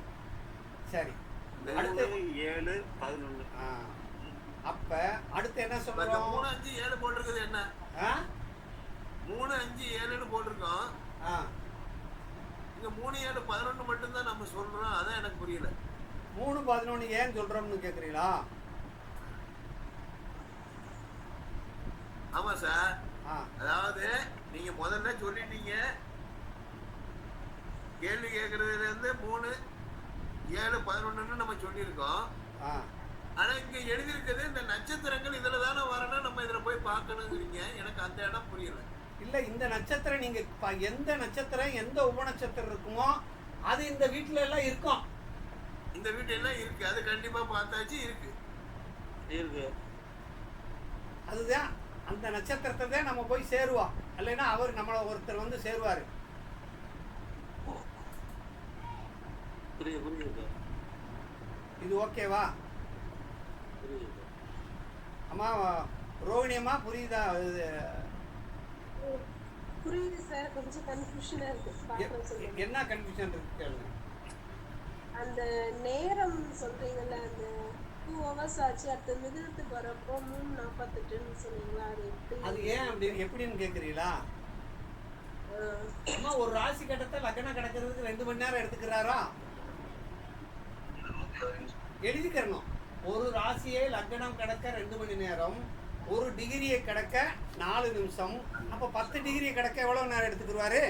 சரி, இந்த அடுத்து 7, 11. அப்ப அடுத்து என்ன இப்ப இந்த சொல்றோம்? 3, 5, 7 போட்டிருக்குது என்ன? ஆ? 3, 5, 7ன்னு போட்டிருக்கோம். ஆ. இங்க 3, 7, 11 மட்டும்தான் நம்ம சொல்றோம். அதான் எனக்கு புரியல. 3, 11 ஏன் சொல்றோம்னு கேக்குறீங்களா? ஆமா சார். ஆ. அதாவது நீங்க முதல்ல சொல்லிட்டீங்க, கேள்வி கேட்கறதுல இருந்து 3, 7, 11ன்னு நம்ம சொல்லியிருக்கோம். ஆ. ஆனா இங்க எழுதியிருக்கிறது இந்த நட்சத்திரங்கள் இதுல தானே வரணும், நம்ம இதுல போய் பார்க்கணுங்கிறீங்க. எனக்கு அந்த இடம் புரியல. இல்ல, இந்த நட்சத்திரம் நீங்க எந்த நட்சத்திரம் எந்த உபநட்சத்திரம் இருக்குமோ அது இந்த வீட்டுல எல்லாம் இருக்கும். இந்த வீட்டு எல்லாம் இருக்கு, அது கண்டிப்பா பார்த்தாச்சு இருக்கு. இருக்கு. அதுதான் அந்த நட்சத்திரத்தை தான் நம்ம போய் சேருவோம். இல்லைன்னா அவர் நம்மள ஒருத்தர் வந்து சேருவாரு. புரியுது. இது ஓகேவா? புரியுது. அம்மா ரோகிணி அம்மா புரியுதா? இது புரியுது சார், கொஞ்சம் கன்ஃபியூஷனா இருக்கு. பார்க்கலாம் சொல்லுங்க. என்ன கன்ஃபியூஷன் இருக்கு கேளுங்க. அந்த நேரம் சொல்றீங்கல்ல, அந்த 2 hours ஆச்சு, அடுத்த மிதுனத்துக்கு வரப்போ 3:48ன்னு சொன்னீங்களா, அது எப்படி? அது ஏன் அப்படி எப்படின்னு கேக்குறீங்களா? அம்மா ஒரு ராசி கட்டத்தை லக்னம் கிடக்கிறதுக்கு 2 மணி நேரம் எடுத்துக்கிறாரா? எழுதிக்கிறணும். ஒரு ராசியை லக்னம் கிடக்க 2 மணி நேரம், ஒரு டிகிரியை கிடக்க 4 நிமிஷம். அப்ப 10 டிகிரியை கிடக்க எவ்வளவு நேரம் எடுத்துக்கிடுவாரு?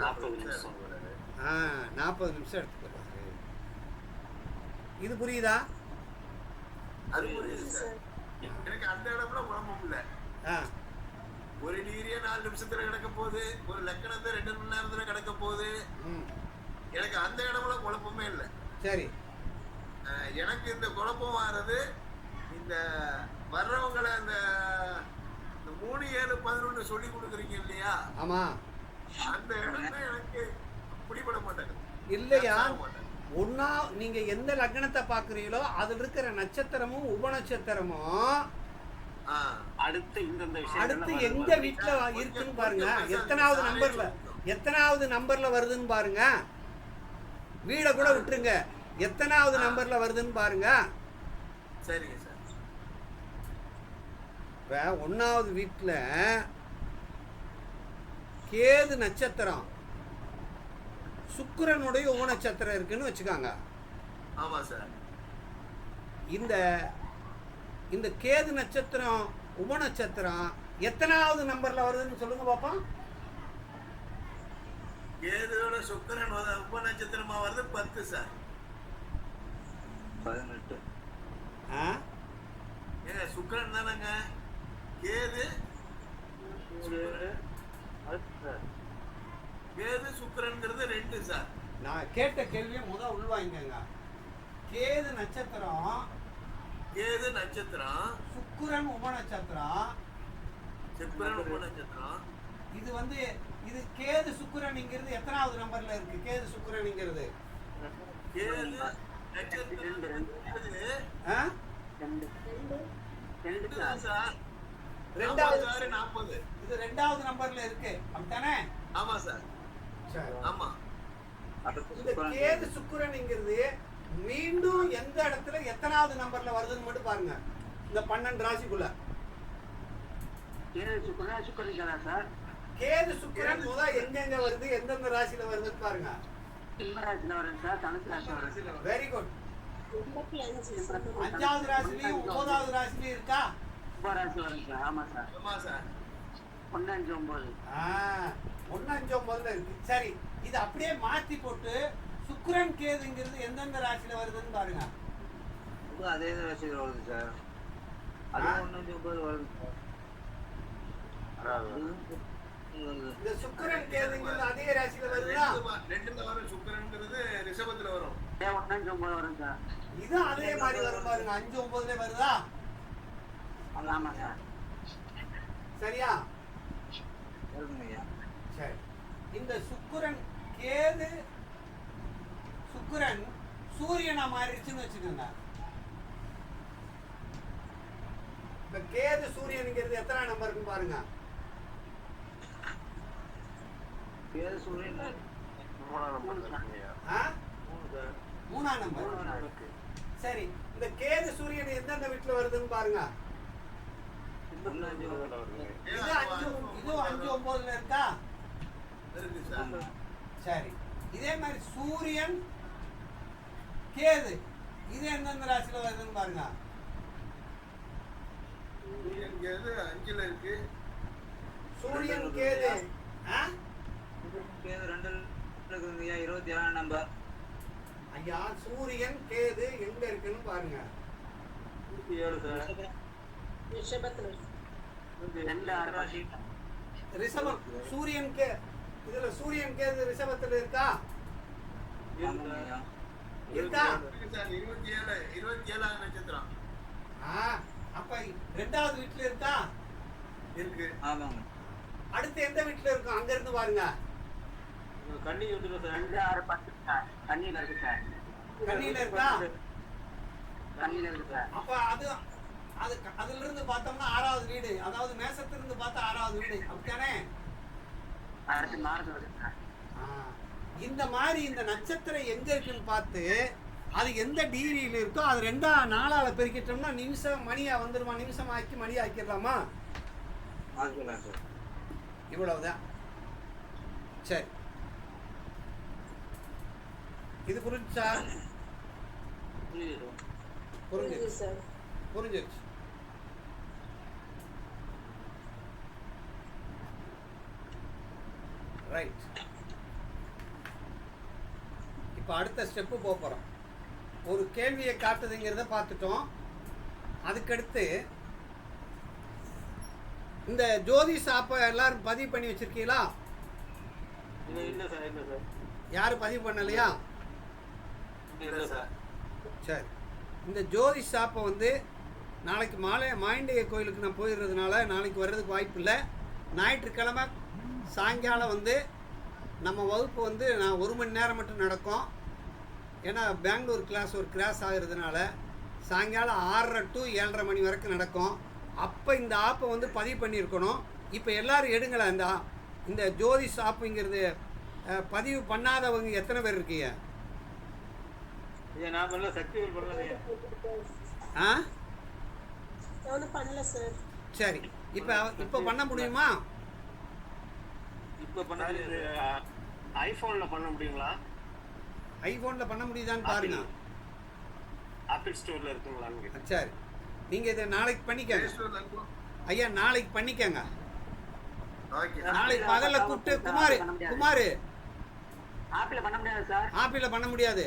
40 நிமிஷம். 40 நிமிஷம் எடுத்துக்கிடுவாரு. இது புரியுதா? அது புரியுது சார். எனக்கு அந்த இடம்ல குழப்பம் இல்ல. ஒரு டிகிரியே 4 நிமிஷத்துல கிடக்க போகுது, ஒரு லக்கணத்தை 2 மணி நேரத்துல கிடக்க போகுது. எனக்கு அந்த இடம்ல குழப்பமே இல்லை. சரி, எனக்கு இந்த குழப்பம் வர்றது இந்த வர்றவங்களை அந்த 3, 7, 11 சொல்லி கொடுக்குறீங்க இல்லையா? ஆமா. அந்த இடத்துல எனக்கு பிடிபட மாட்டேங்குது. இல்லையா? ஒன்னா நீங்க எந்த லக்னத்தை பாக்குறீங்களோ அதுல இருக்கிற நட்சத்திரமும் உபநட்சத்திரமும் அடுத்து அடுத்து எந்த வீட்டுல இருக்குன்னு பாருங்க. எத்தனாவது நம்பர்ல வருதுன்னு பாருங்க. வீட கூட விட்டுருங்க, எத்தனாவது நம்பர்ல வருதுன்னு பாருங்க. சரிங்க சார். இப்ப 1வது வீட்டுல கேது நட்சத்திரம் சுக்கிரனுடைய உபநட்சத்திரம் இருக்குன்னு வச்சுக்காங்க. ஆமா சார். இந்த கேது நட்சத்திரம் உபநட்சத்திரம் எத்தனாவது நம்பர்ல வருதுன்னு சொல்லுங்க பாப்போம். கேதுவோட சுக்கிரன் உப நட்சத்திரமா வருது 10 சார். 18. ஏங்க சுக்கிரன் தானங்க? கேது சுக்கிரன்ங்கிறது 2 சார். நான் கேட்ட கேள்வியை உள்வாங்கிக்கங்க. கேது நட்சத்திரம் சுக்கிரன் உபநட்சத்திரம். இது கேது சுக்கிரன்ங்கிறது எத்தனாவது நம்பர்ல இருக்கு? கேது சுக்கிரன்ங்கிறது இது 2வது நம்பர்ல இருக்கு. அப்படித்தானே? ஆமா சார். ஆமா. இந்த கேது சுக்கிரன்ங்கிறது மீண்டும் எந்த இடத்துல எத்தனாவது நம்பர்ல வருதுன்னு மட்டும் பாருங்க. இந்த 12 ராசிக்குள்ள கேது சுக்கிரன் சார். கேது சுக்கிரன் எங்கெங்க வருது, எந்தெந்த ராசியில வருதுன்னு பாருங்க. சிம்மராசில வருது சார், தனுசு ராசி வருது. Very good. 85 5வது ராசிலையும் 9வது ராசிலையும் இருக்கா? கும்பராசி வருது சார். ஆமா சார். ஆமா சார். 1, 5, 9. 1, 5, 9ல இருக்கு. சரி, இது அப்படியே மாத்தி போட்டு சுக்கிரன் கேதுங்கிறது எந்தெந்த ராசியில வருதுன்னு பாருங்க. அதே ராசியில வருது சார். அது 1, 5, 9 வருது சார். இந்த சுக்கிரன் கேதுங்கிறது அதே ராசியில வருதா? 2ல வரும். சுக்கிரன்ங்கிறது ரிஷபத்துல வரும். 1, 5, 9 வரும் சார். இது அதே மாதிரி வரும் பாருங்க. 5, 9ல வருதா? ஆமா சார். சரியா? சரி, இந்த சுக்கிரன் சூரியனா மாறிடுச்சுன்னு வச்சுக்கோங்க. இந்த கேது சூரியனுங்கிறது எத்தனை நம்பருக்குன்னு பாருங்க. கேது சூரியன் 3ஆம் நம்பர். 3ஆம் நம்பர். சரி, இந்த கேது சூரியன் எந்தெந்த வீட்டுல வருதுன்னு பாருங்க. இது 5 9ல இருக்கா? இருக்கு சார். சரி, இதே மாதிரி சூரியன் கேது இது எந்தெந்த ராசியில வருதுன்னு பாருங்க. சூரியன் கேது 5ல இருக்கு. சூரியன் கேது கேது 2ல இருக்குங்கய்யா, 27ஆம் நம்பர். ஐயா, சூரியன் கேது எங்க இருக்குன்னு பாருங்க. 27 சார். ரிஷபத்துல இருக்கு. 2 6 ராசி. ரிஷபம். சூரியன் கே இதுல சூரியன் கேது ரிஷபத்துல இருக்கா? ஆமாங்கய்யா. இருக்கா? இருக்கு சார். 27ஆம் நட்சத்திரம் அப்ப 2வது வீட்டுல இருக்கா? இருக்கு. ஆமாங்க. அடுத்து எந்த வீட்டுல இருக்கும்? அங்க இருந்து பாருங்க. கன்னி வந்துடும் சார். 2 6 10 சார். கண்ணியில இருக்கு சார். கன்னியில இருக்கா? கண்ணியில இருக்கு சார். அப்ப அதுல இருந்து பார்த்தோம்னா 6வது வீடு, அதாவது மேசத்திலிருந்து பார்த்தா 6வது வீடு, அப்படித்தானே? அடுத்து மார்ச் வருது சார். இந்த மாதிரி இந்த நட்சத்திரம் எங்க இருக்குன்னு பார்த்து அது எந்த டிகிரியில இருக்கோ அது 4ஆல பெருக்கிட்டோம்னா நிமிஷம் மணியா வந்துருமா? நிமிஷம் ஆக்கி மணி ஆக்கிடலாமா? ஆக்கலாம் சார். இவ்வளவுதான். சரி, இது புரிஞ்சா? புரியுது சார். புரிஞ்சிருச்சு. ரைட். இப்போ அடுத்த ஸ்டெப்பு போகிறோம். ஒரு கேள்வியை காட்டுதுங்கிறத பார்த்துட்டோம். அதுக்கடுத்து இந்த ஜோதிஷ் ஆப்பை எல்லாரும் பதிவு பண்ணி வச்சிருக்கீங்களா? இல்ல சார். இல்ல சார். யாரும் பதிவு பண்ணலையா? இல்ல சார். சரி, இந்த ஜோதிஷ் ஆப்பை வந்து நாளைக்கு மாலை மாயண்டைய கோயிலுக்கு நான் போயிடுறதுனால நாளைக்கு வர்றதுக்கு வாய்ப்பு இல்லை. ஞாயிற்றுக்கிழமை சாயங்காலம் வந்து நம்ம வகுப்பு வந்து நான் 1 மணி நேரம் மட்டும் நடக்கும். ஏன்னா பெங்களூர் கிளாஸ் ஒரு கிளாஸ் ஆகிறதுனால சாயங்காலம் 6:30 to 7:30 மணி வரைக்கும் நடக்கும். அப்போ இந்த ஆப்பை வந்து பதிவு பண்ணியிருக்கணும். இப்போ எல்லோரும் எடுங்களேன். இந்த ஜோதிஷ் ஆப்புங்கிறது பதிவு பண்ணாதவங்க எத்தனை பேர் இருக்கீங்க? நான் பண்ணல, சக்தி பண்ணலையா? நானும் பண்ணல சார். சரி, இப்போ பண்ண முடியுமா? இப்போ பண்ண ஐபோன்ல பண்ண முடியுங்களா? ஐபோனில் பண்ண முடியுதான்னு பாருங்க. ஆப்பிள் ஸ்டோர்ல இருக்குங்களான்னு கேட்டேன். சரி, நீங்கள் இதை நாளைக்கு பண்ணிக்கங்க ஐயா. நாளைக்கு பண்ணிக்கங்க. நாளைக்கு பகல்ல கூப்பிட்டு குமார் ஆப்பிள் பண்ண முடியாது சார். ஆப்பிளில் பண்ண முடியாது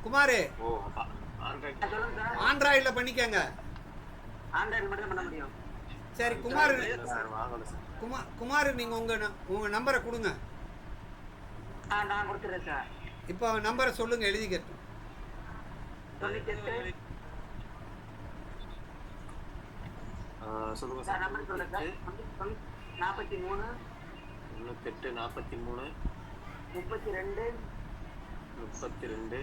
குமார். ஓ, சொல்லுங்க சார். ஆண்ட்ராய்டில் பண்ணிக்கங்க. ஆண்ட்ராய்டு மட்டும் பண்ண முடியும். சரி குமார். சார் வாங்கல சார். குமார் நீங்கள் உங்கள் நம்பரை கொடுங்க. நான் கொடுத்துறேன் சார். இப்போ நம்பரை சொல்லுங்க, எழுதிக்கட்டும். 98 சொல்லுங்க சார். சார். நம்பர் சொல்லுங்க சார். 43 98 43 32 32